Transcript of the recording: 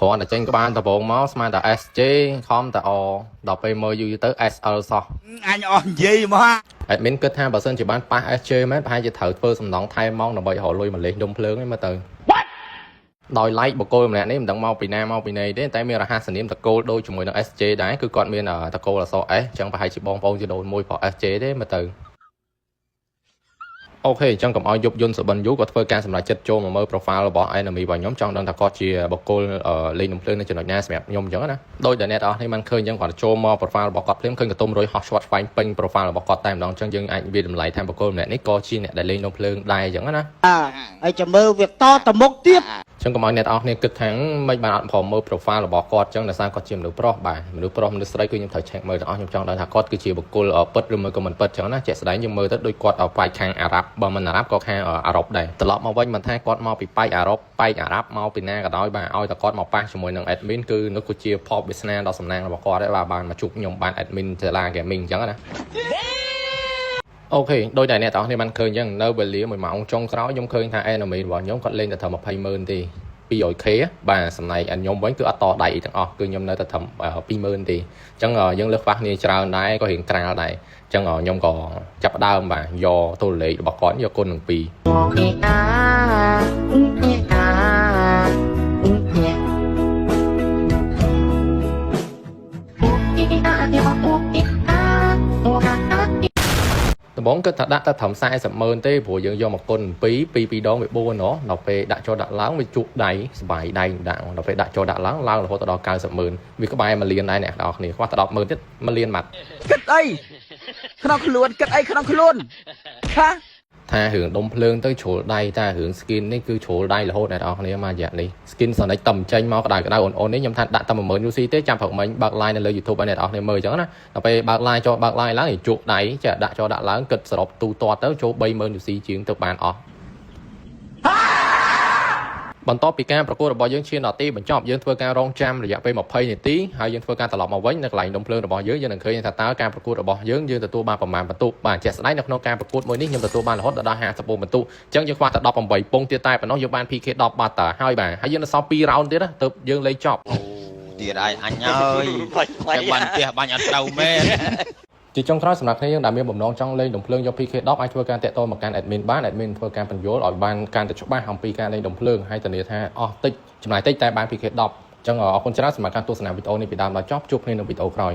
គ្រាន់តែចេញក្បាលដំបងមកស្មានតែ SJ ខំតែ O ដល់ពេលមើលយូរទៅ SL សោះអញអស់និយាយមក admin គិតថាបើសិនជាបានប៉ះ SJ មែនប្រហែលជាត្រូវធ្វើសំណងថែមម៉ោងដើម្បីរកលុយមកលេងដុំភ្លើងហ្នឹងមើលទៅដោយ like បុគ្គលម្នាក់នេះមិនដឹងមកពីណាមកពីណីទេតែមានរហស្សនាមតកូលដូចជាមួយនឹង SJ ដែរគឺគាត់មានតកូលអក្សរ S អញ្ចឹងប្រហែលជាបងប្អូនជាដូនមួយប្រ SJ ទេមើលទៅអូខេអញ្ចឹងកុំឲ្យយប់យន្តសុបិនយូគាត់ធ្វើការសម្រេចចិត្តចូលមកមើល profile របស់ enemy របស់ខ្ញុំចង់ដឹងថាគាត់ជាបុគ្គលលេងដុំភ្លើងនៅចំណុចណាសម្រាប់ខ្ញុំអញ្ចឹងណាដោយតែអ្នកនរនេះមិនឃើញអញ្ចឹងគាត់ចូលមក profile របស់គាត់ភ្លាមឃើញកតុំរុយហោះឆ្វាត់ស្វែងពេញ profile របស់គាត់តែម្ដងអញ្ចឹងយើងអាចវាតម្លៃថាបុគ្គលម្នាក់នេះក៏ជាអ្នកដែលលេងដុំភ្លើងដែរអញ្ចឹងណាហើយចាំមើលវាតទៅមុខទៀតចឹងកុំឲ្យអ្នកនរនេះគិតថាមិនបានអត់ព្រមមើល profile របស់គាត់ចឹងដោយសារគាត់ជាមនុស្សប្រុសបាទមនុស្សប្រុសមនុស្សស្រីគឺខ្ញុំត្រូវ check មើលទាំងអស់ខ្ញុំចង់ដឹងថាគាត់គឺជាបុគ្គលពិតឬមួយក៏មិនពិតចឹងណាជាក់ស្ដែងយើងមើលទៅដូចគាត់ប៉ែកខាងអារ៉ាប់បើមិនអារ៉ាប់ក៏ខាងអឺរ៉ុបដែរត្រឡប់មកវិញមិនថាគាត់មកពីប៉ែកអារ៉ុបប៉ែកអារ៉ាប់មកពីណាក៏ដោយបាទឲ្យតែគាត់មកប៉ះជាមួយនឹង admin គឺនោះគឺជាផលវាសនាដ៏សំណាងរបស់គាត់ដែរបាទបានមកជួបខ្ញុំបាន admin Tela Gaming ចឹងណាអូខេដោយតែអ្នកទាំងអស់គ្នាបានឃើញអញ្ចឹងនៅវេលា1ម៉ោងចុងក្រោយខ្ញុំឃើញថា enemy របស់ខ្ញុំគាត់លេងតែត្រឹម 200,000 ទេ 200k បាទសម្ដែងខ្ញុំវិញគឺអត់តដៃទាំងអស់គឺខ្ញុំនៅតែត្រឹម 20,000 ទេអញ្ចឹងយើងលើកខ្វះគ្នាច្រើនដែរក៏រៀងក្រាលដែរអញ្ចឹងខ្ញុំក៏ចាប់ដើមបាទយកតួលេខរបស់គាត់យកគុណនឹង2ដំបងគិតថាដាក់តែត្រឹម 40,000 ទេព្រោះយើងយកមកគុណ2ដងវា4ណោះដល់ពេលដាក់ចូលដាក់ឡើងវាជក់ដៃសបាយដៃដាក់ដល់ពេលដាក់ចូលដាក់ឡើងរហូតដល់ 90,000 វាក្បែរ1លានដែរអ្នកនរគ្នាខ្វះតែ 10,000 ទៀត1លានបាត់គិតអីក្នុងខ្លួនគិតអីក្នុងខ្លួនថារឿងដុំភ្លើងទៅជ្រុលដៃតែរឿង skin នេះគឺជ្រុលដៃរហូតអ្នកនរគ្នាមករយៈនេះ skin សនិចតំចេញមកក្តៅអូននេះខ្ញុំថាដាក់តែ 10000 UC ទេចាំព្រឹកមិញបើក line នៅលើ YouTube ឲ្យអ្នកនរគ្នាមើលអញ្ចឹងណាដល់ពេលបើក line ចូលបើក line ឡើងជក់ដៃចាដាក់ចូលដាក់ឡើងគិតសរុបទូទាត់ទៅចូល 30,000 UC ជាងទៅបានអស់បន្ទាប់ពីការប្រកួតរបស់យើងឈានដល់ទីបញ្ចប់យើងធ្វើការរងចាំរយៈពេល20នាទីហើយយើងធ្វើការត្រឡប់មកវិញនៅកន្លែងដុំភ្លើងរបស់យើងនឹងឃើញថាតើការប្រកួតរបស់យើងទទួលបានប្រមាណបន្ទុកបាទជាក់ស្ដែងនៅក្នុងការប្រកួតមួយនេះខ្ញុំទទួលបានរហូតដល់54បន្ទុកអញ្ចឹងយើងខ្វះតែ18ពងទៀតតែប៉ុណ្ណោះយើងបាន PK 10បាត់តើហើយបាទហើយយើងនៅសល់2 round ទៀតណាទើបយើងលេងចប់ទៀតហើយអញហើយចាំបានផ្ទះបាញ់អត់ត្រូវមែនជាចុងក្រោយសម្រាប់គ្នាយើងដែលមានបំណងចង់លេងដុំភ្លើងយក PK 10អាចធ្វើការតាក់ទងមកកាន់ admin បាន admin ធ្វើការបញ្យល់ឲ្យបានកាន់តែច្បាស់អំពីការលេងដុំភ្លើងហើយធានាថាអស់តិចចំណាយតិចតែបាន PK 10អញ្ចឹងអរគុណច្រើនសម្រាប់ការទស្សនាវីដេអូនេះពីដើមដល់ចប់ជួបគ្នានៅវីដេអូក្រោយ